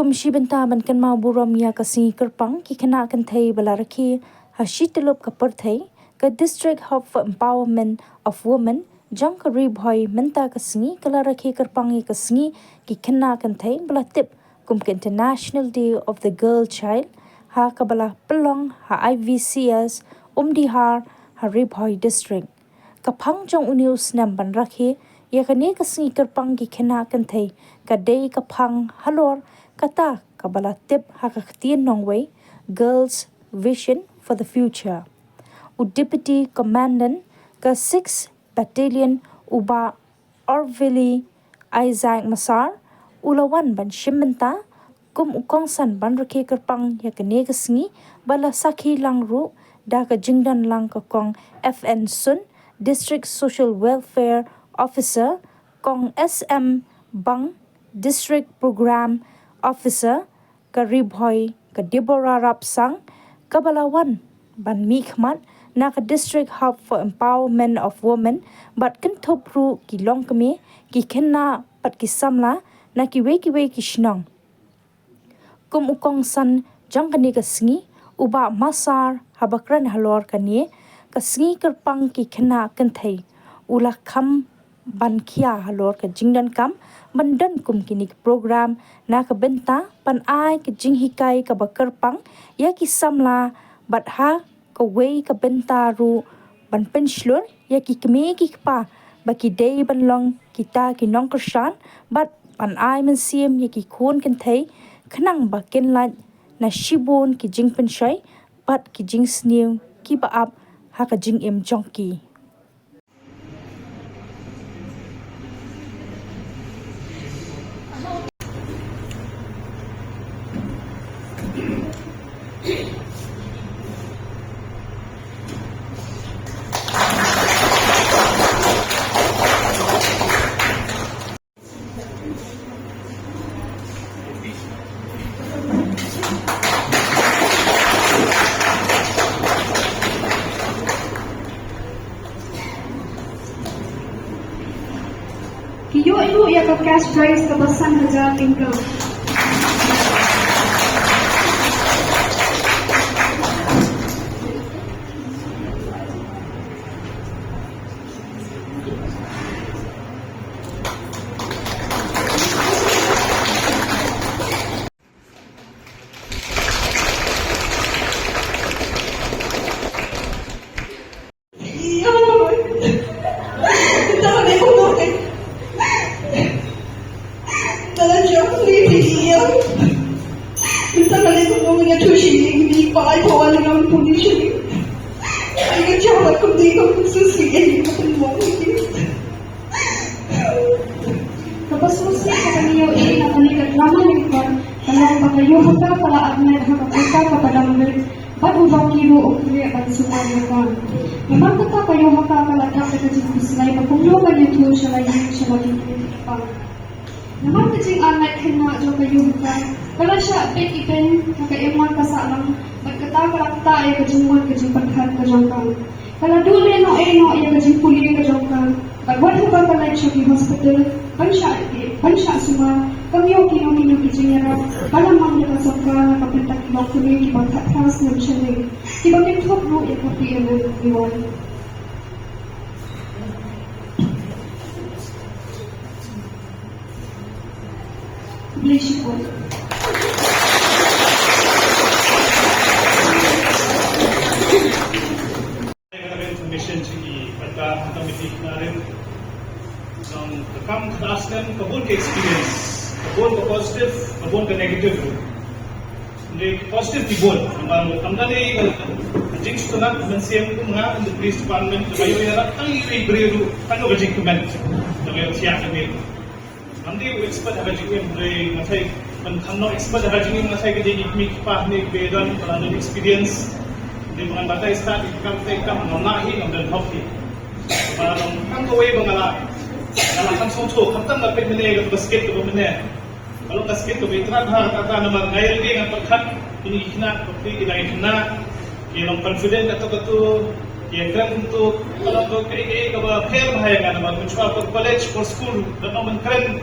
Kumshi benta ban kan mau buram ya kasi kerpang ki kena kan thei balaraki hashitulop kapur thei ka district hub for empowerment of women jang ka boy menta kasngi kalaraki kerpang ki kasngi ki kena kan thei balatip kum ka International Day of the Girl Child ha kabala pelong ha IVCS umdihar ha boy district kapang jong unius nam ban rakhi ya kani kasngi kerpang ki kena kan thei ka dei kapang halor kata kabala tip hakaktian nongway Girls Vision for the Future. Deputy Commandant ka 6 Battalion Uba Orvili Isaac Masar ulawan ban shimmenta kum ukong san ban rake kerpang ya kene kasngi bala sakhi langru da ka jingdan lang ka kong FN Sun District Social Welfare Officer kong SM Bang District Program Officer ka Ribhoy ka Deborah Rapsang kabalawan ban mikmat na ka District Hub for Empowerment of Women bat kan thopru ki long kami ki khenna pat ki samla na ki we ki shnong kum ukong san jang kani ka sngi uba masar habakran halor kani ka sngi kerpang ki khenna kan thei ula kham ban khia halor ka jingdan kam bandan kum kini program na ka benta pan ai ka jinghikai ka bakar pang ya ki samla bat ha ka wei ka benta ru ban penslur ya ki kme ki pa baki dei ban long kita ki nong kershan bat pan ai men siem ya ki khon kan thei khnang ba ken la na shibon ki jing penshai bat ki jing snew ki ba ap ha ka jing em jongki Kiyo ibu ya ka cash prize ka basan hajar income. Tapos musti sa kaniyo ini na kanikat lama nilipon tanong pagkayo hata pala agnet hakapunta kepada menit baru bakiru ukri akan sumayakan. Memang kata kayo hata kalatak kajing bislay pagpunglokan itu siya lagi pang. Naman kajing anak kena jo kayo hata kala siya ipen kakaiman kasalang magkata kalakta ay kajing pagkat kajangkang. Kala dulu no iya kajing puli kajangkang. Pagwat ko pala siya ki hospital pansya semua kami okino kijingera palamang na kasangka nakapentak bakuli kibangkat khas ng chile kibangkat thopro ikapi ang iwan Bless you. Information sige pagka automatic na rin ng kakam kadaaskan kabun ka experience kabun ka positive kabun ka negative hindi positive tibon ang dali jing sunat man siyem ko nga in the police department kayo yara ang i-brero ano ka jing comment na kayo siya kami hindi ko expert ha jing i-brero masay man kano expert ha jing masay ka jing i-make pa ni bedan parang experience di mga batay start ikam nonahi ang dalhoki parang ang kaway mga nalakang soto kaptang napit minay at basket ko minay kalau basket ko itrat ha kata naman ngayon din ang pagkat inihina pagti inahina kailang confident ato kato kaya kran to kalau ko kaya ka ba fair bahaya nga naman mutual for college for school dan naman kran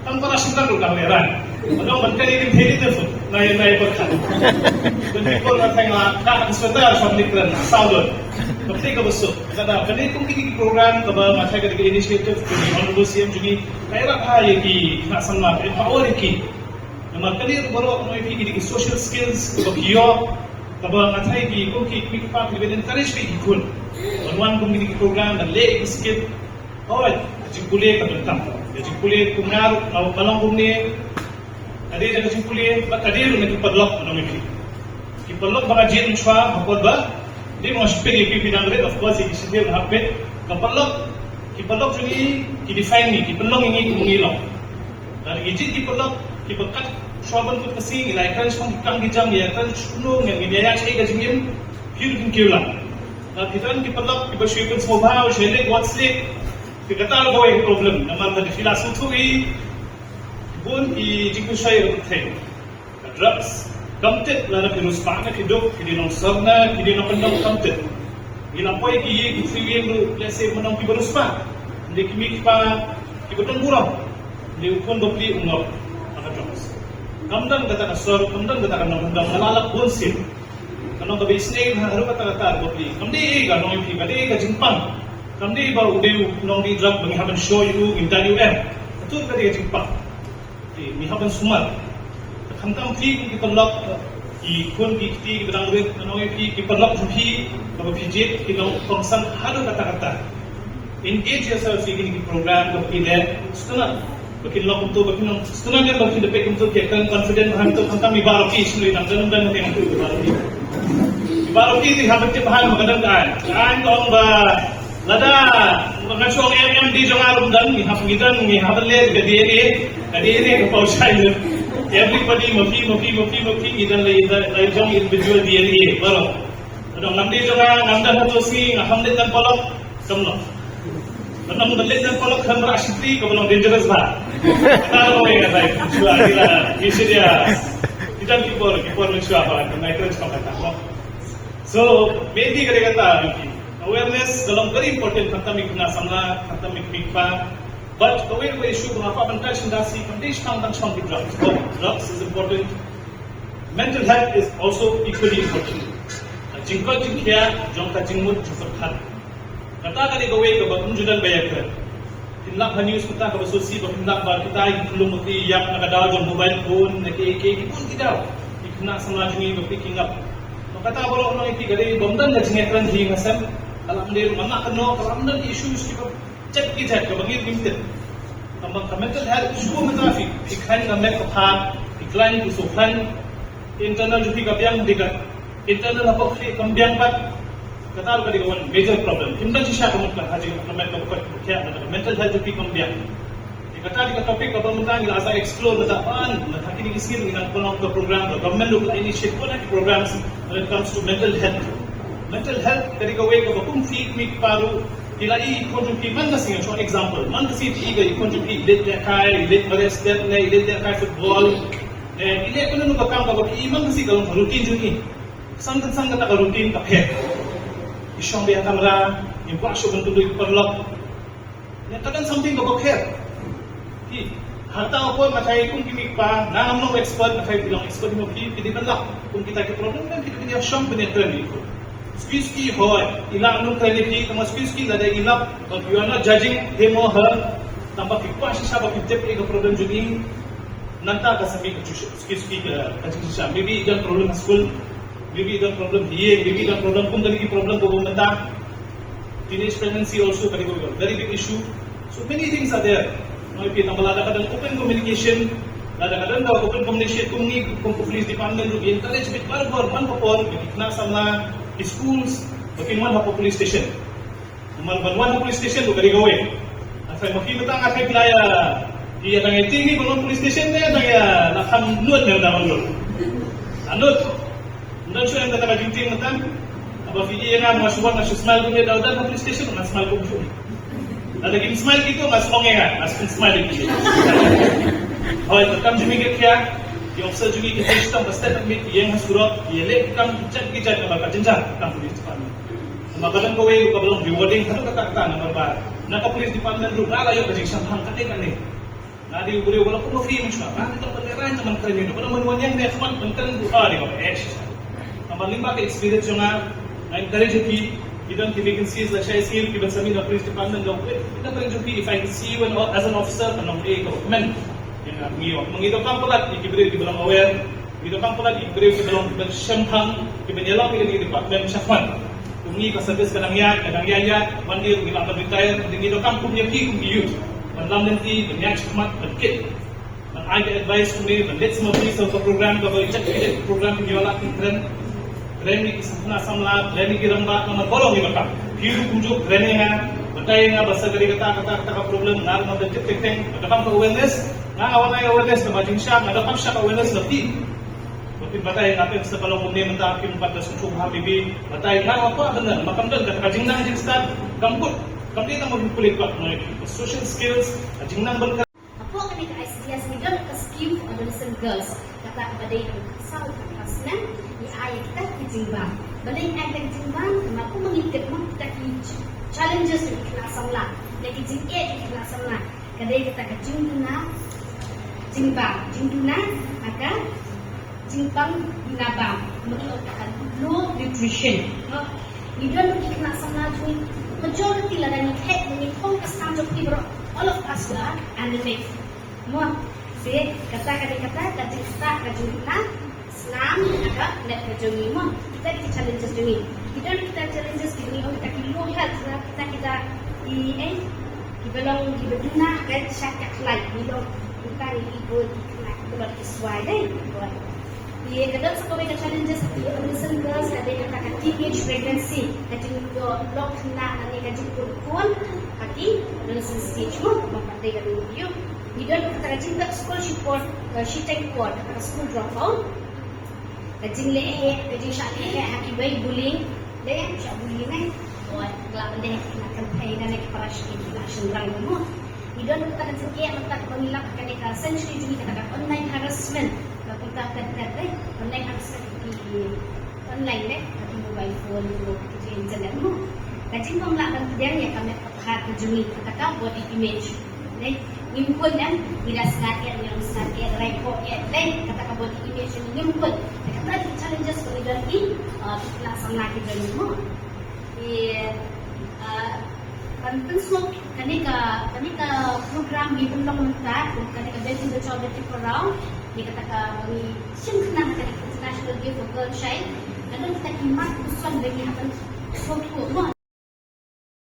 Kan para simpan lu kameran. Ano man kani din heli telefon. Nay pagka. Dan people na tayong sebentar sa likran sound. Kapag ka baso. Kada kani kung kini program kaba matay ka initiative kini honorable CM juni kaya ra kaya ki nasam na empower ki. Naman kani baro ano ki social skills kaba kiyo kaba matay ki kung ki pa ki encourage ki kun. One kung kini program na lay skip. Alright, jikule ka bentam. Jikule kumnar au balong kumni ade jaga jikule ba ade ru nak padlock no miki. Ki padlock ba jin chwa hapod ba? Di mo speli pi pinang red of course ki sidem hapet. Ka padlock juni ki define ni ki padlock ini kumngilong. Dan ijit ki padlock ki bakat shwaban ko kasi ilai kan song kang gijam ya kan suno ngem ideya chai ga jingim pir kin kiula. Na kitan ki padlock ki ba shwipun smo ba shele what's it Kata ko ay problem naman na filosofi bun i jiku saya rute drugs kamtet la na pinuspa na kidok kidi nong sarna kidi nong pendang kamtet ila poi ki free lu lese menang ki beruspa de kimi pa ki betong burang de ukon bopli ungop ana drugs kamdan kata ka sor kamdan kata ka nong pendang malalak bonsin kanong ka bisne haru kata kata bopli kamdi ga nong ki kadi ka jimpang Kami baru udah nongdi drug bagi haban show you in WM. Betul ke dia jumpa? Mi haban sumar. Khantam fi ki perlok ikun ki bedang red nongdi ki perlok fi kalau pijit ki nong kongsan hadu kata-kata. Engage yourself in program ke ile setengah. Bagi lok untuk bagi nong setengah dia bagi dapat untuk kita confident bahan itu khantam ibarat ki sendiri nang dalam dan yang itu ibarat ki haban ti bahan magadang kan dong ba Lada, mga suang MMD jong alam dan ni hapungitan ni haballe kadiri ko pausay. Everybody mafi idan lay jong individual DNA baro. Adong namdi jong namdan hato si hamlet dan polok kamlo. Manam dalit dan polok kan rashitri ko belum dangerous ba. Taro ay katay. Suwa dila isi dia. Idan kipor suwa pa na encourage pa kata. So, maybe kata awareness dalam very important kata mikna samla kata mikpa but the way issue berapa pentas industri condition tentang drugs is important. Mental health is also equally important. Jingko jingkia jongka jingmut josephat kata kali gawe ke bakunjudan bayar tinlak news kita ke sosi tinlak ba kita belum mesti yang nakadaw jong mobile phone nake pun tidak ikna samla jingi picking up kata bolo ono iki gadi bomdan na jingekran hi ngasam alhamdulillah mana keno alhamdulillah issues kita check kita ke bagi limited tambah mental health issue traffic ikhan ka mek pa decline ku sofan internal juti ka biang diga internal apa fi kambiang pat katal ka diga major problem himdan sisa ka mutla haji ka mek ka pat kya mental health juti kambiang kata di topik ka pemutang ila asa explore na daan na hakini iskil ng kolong ka program the government look initiate ko na programs when it comes to mental health kadi ka way ka kung fi mik paru ila I contribute man na singa for example man kasi ti ga contribute let der kai let mares step na let der kai football ile ko no ka kam ka I man kasi ka routine juni sang ka routine ka phe isong biya kamera yung pasyo bantu do perlok ya kadang something ka phe harta apa macam kung kimik pa nangamnong expert na kayo bilang expert mo pili balak kung kita ke problem kan kita dia syam penetran itu ski hoy ilang nung quality tama ski ada ilap but you are not judging him or her tambah fikwa sisa ba kitep ke problem judi nanta ka sabi ski ka sisa maybe idan problem school maybe idan problem here maybe idan problem kung dali problem ko bumenta teenage pregnancy also very big issue so many things are there. Kita meladakkan open communication, ladakkan open communication kung police department ru encourage bit baru man popor bikna sama schools bakin man hapo police station. Man police station ru gari gawe. Asai makita ang asai playa iya nang tinggi kono police station na ya nakam nuot na daw. Anot. Ndan siya ang kata ginting matan. Aba fi iya nga masuwat na smile ko daw dan police station na smile ko buso. Ada gini smile gitu mas ongengan, mas smile gitu. Oh itu kam jumigit kya, yung sa jumigit kita basta nagmit yang hasurot, yele kam chat ka jenjang kam police department. Magalang ko way ka belum rewarding kanu kata na marba. Naka police department ru nalayo ka jing samhang kate. Nadi boleh walaupun free macam mana, kita penderan teman keren itu. Kalau menuan yang dia teman penting buka di bawah edge. Nombor 5 ke experience yang encourage you don't give vacancies like I see given some in the police department go kita paling jupi if I can see you as an officer kanong government yang ngiyo mangito kang pala ikibri di belum aware ito kang pala ikibri di belum siyamhang ibenyalang di department syafwan tungi ka service kanang yaya mandi ngila ka retire dingito kang kumyaki kumiyut manlam nanti banyak khidmat berkit I get advice from me let's move this of the program ka check the program ngiola kren Reni kisahna samla, Reni kiramba, nama bolong ni mereka. Hidu kunjuk Reni nga, bertanya nga bahasa dari kata problem, ngar nama detik tekeng, dapat awareness, nga awareness nama jinsya, nga dapat syak awareness lebih. Tapi bertanya ngapain sebelum umumnya mentah akim pada susu habibi, bertanya nga apa benar, makam dan kata jingnang jinstan, kamput, kami tak mau kulit pak social skills, jingnang berkat. Apa kami ke ICDS ni dan ke skill adolescent girls kata kepada yang kesal kerasnya di ayat kita kejimbang. Balai ayat kejimbang kenapa mengikat kita challenges di kelas lah. Lagi jingkit di kelas lah. Kadang kita kejimbang, jingbang akan jimbang binabang. Mengikat low nutrition. Di dalam kelas lah tu majority lah dari head dari focus tanjung tiba all of us are underneath. Mo, si kata kajing na Islam agak net kajungi mo. Kita di challenges jungi. Kita challenges jungi kita low health kita belong di beduna kan syak lain. Kita ikut kita sesuai deh. Dia kadang sekolah kita challenges di adolescent girls ada yang kata teenage pregnancy, kajing lock na ani kajing pun kaki adolescent stage mo mapatay ka dulu. Di dalam kata kajing tak scholarship or she take court kata school dropout. Kajing kajing syak haki baik bullying, deh syak bullying buat kelak deh nak campaign dan nak parashik action rang mo. Di dalam kata kajing mata pemilak kata essentially jadi kata online harassment. Kita kata online harassment di online di mobile phone di internet mo. Kajing pemelakan dia yang kami perhati jumi kata body image. Ngimpun kan tidak sengaja yang sengaja rekod kata body image yang ngimpun. Kata di challenges kemudian di pelaksanaan kita mo. Penting semua kanika program di belum mentar kanika basic the child for round dia kata kami sempurna kanika international day for girl child dan kita kimat usulan bagi akan suatu